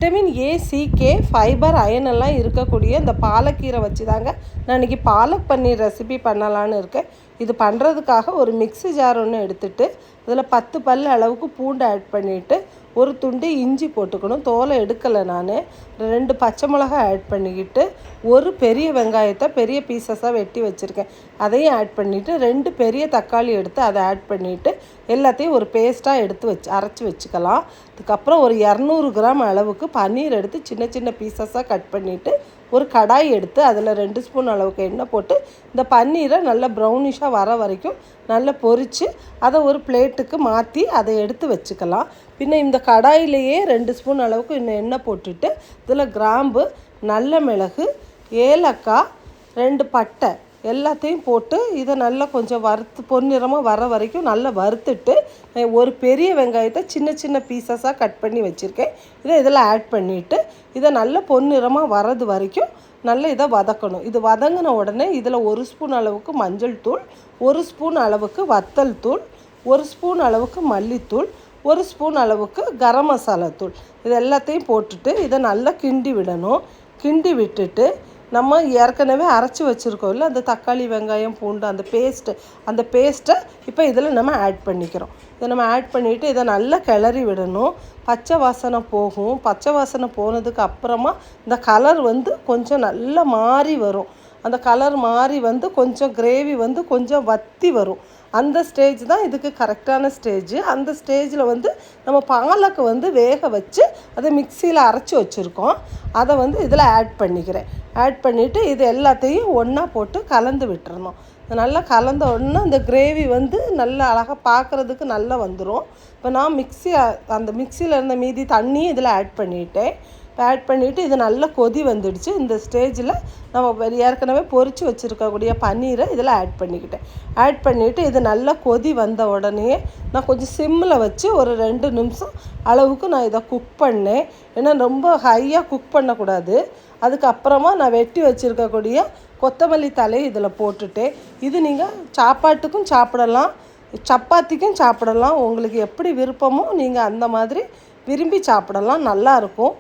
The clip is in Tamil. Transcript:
Vitamin A, C, K, fibre, iron எல்லாம் இருக்கக்கூடிய இந்த பாலக்கீரை வச்சு தாங்க நான் இன்றைக்கி பாலக் பன்னீர் ரெசிபி பண்ணலான்னு இருக்கேன். இது பண்ணுறதுக்காக ஒரு மிக்ஸி ஜார் ஒன்று எடுத்துகிட்டு அதில் 10 பல் அளவுக்கு பூண்டு ஆட் பண்ணிவிட்டு ஒரு துண்டு இஞ்சி போட்டுக்கணும். தோலை எடுக்கலை நான். 2 பச்சை மிளகாய் ஆட் பண்ணிக்கிட்டு ஒரு பெரிய வெங்காயத்தை பெரிய பீசஸாக வெட்டி வச்சுருக்கேன், அதையும் ஆட் பண்ணிவிட்டு 2 பெரிய தக்காளி எடுத்து அதை ஆட் பண்ணிவிட்டு எல்லாத்தையும் ஒரு பேஸ்ட்டாக எடுத்து அரைச்சி வச்சுக்கலாம். அதுக்கப்புறம் ஒரு 200 கிராம் அளவுக்கு பன்னீர் எடுத்து சின்ன சின்ன பீசஸாக கட் பண்ணிவிட்டு ஒரு கடாய் எடுத்து அதில் 2 ஸ்பூன் அளவுக்கு எண்ணெய் போட்டு இந்த பன்னீரை நல்லா ப்ரௌனிஷாக வர வரைக்கும் நல்லா பொரித்து அதை ஒரு பிளேட்டுக்கு மாற்றி அதை எடுத்து வச்சுக்கலாம். பின்ன இந்த கடாயிலேயே 2 ஸ்பூன் அளவுக்கு இன்னும் எண்ணெய் போட்டுட்டு இதில் கிராம்பு, நல்ல மிளகு, ஏலக்காய், 2 பட்டை எல்லாத்தையும் போட்டு இதை நல்லா கொஞ்சம் பொன்னிறமாக வர வரைக்கும் நல்லா வறுத்துட்டு ஒரு பெரிய வெங்காயத்தை சின்ன சின்ன பீசஸாக கட் பண்ணி வச்சுருக்கேன், இதை இதில் ஆட் பண்ணிவிட்டு இதை நல்லா பொன்னிறமாக வரது வரைக்கும் நல்லா இதை வதக்கணும். இது வதங்கின உடனே இதில் 1 ஸ்பூன் அளவுக்கு மஞ்சள் தூள், 1 ஸ்பூன் அளவுக்கு வத்தல் தூள், 1 ஸ்பூன் அளவுக்கு மல்லித்தூள், 1 ஸ்பூன் அளவுக்கு கரம் மசாலா தூள் இது எல்லாத்தையும் போட்டுட்டு இதை நல்லா கிண்டி விடணும். கிண்டி விட்டுட்டு நம்ம ஏற்கனவே அரைச்சி வச்சுருக்கோம்ல அந்த தக்காளி, வெங்காயம், பூண்டு அந்த பேஸ்ட்டை இப்போ இதில் நம்ம ஆட் பண்ணிக்கிறோம். இதை நம்ம ஆட் பண்ணிவிட்டு இதை நல்லா கிளறி விடணும். பச்சை வாசனை போகும். பச்சை வாசனை போனதுக்கு அப்புறமா இந்த கலர் கொஞ்சம் நல்லா மாறி வரும். அந்த கலர் மாறி கொஞ்சம் கிரேவி கொஞ்சம் வற்றி வரும். அந்த ஸ்டேஜ் தான் இதுக்கு கரெக்டான ஸ்டேஜ். அந்த ஸ்டேஜில் நம்ம பாலக்கு வேக வச்சு அதை மிக்சியில் அரைச்சி வச்சுருக்கோம், அதை இதில் ஆட் பண்ணிக்கிறேன். ஆட் பண்ணிவிட்டு இது எல்லாத்தையும் ஒன்றா போட்டு கலந்து விட்டுறணும். நல்லா கலந்த உடனே இந்த கிரேவி நல்லா அழகாக பார்க்குறதுக்கு நல்லா வந்துடும். இப்போ நான் அந்த மிக்சியில் இருந்த மீதி தண்ணியும் இதில் ஆட் பண்ணிவிட்டேன். ஆட் பண்ணிவிட்டு இது நல்லா கொதி வந்துடுச்சு. இந்த ஸ்டேஜில் நம்ம ஏற்கனவே பொரித்து வச்சுருக்கக்கூடிய பன்னீரை இதில் ஆட் பண்ணிக்கிட்டேன். ஆட் பண்ணிவிட்டு இது நல்லா கொதி வந்த உடனே நான் கொஞ்சம் சிம்மில் வச்சு ஒரு 2 நிமிஷம் அளவுக்கு நான் இதை குக் பண்ணேன். ஏன்னா ரொம்ப ஹையாக குக் பண்ணக்கூடாது. அதுக்கப்புறமா நான் வெட்டி வச்சுருக்கக்கூடிய கொத்தமல்லி தலை இதில் போட்டுட்டேன். இது நீங்கள் சாப்பாட்டுக்கும் சாப்பிடலாம், சப்பாத்திக்கும் சாப்பிடலாம். உங்களுக்கு எப்படி விருப்பமோ நீங்கள் அந்த மாதிரி விரும்பி சாப்பிடலாம், நல்லாயிருக்கும்.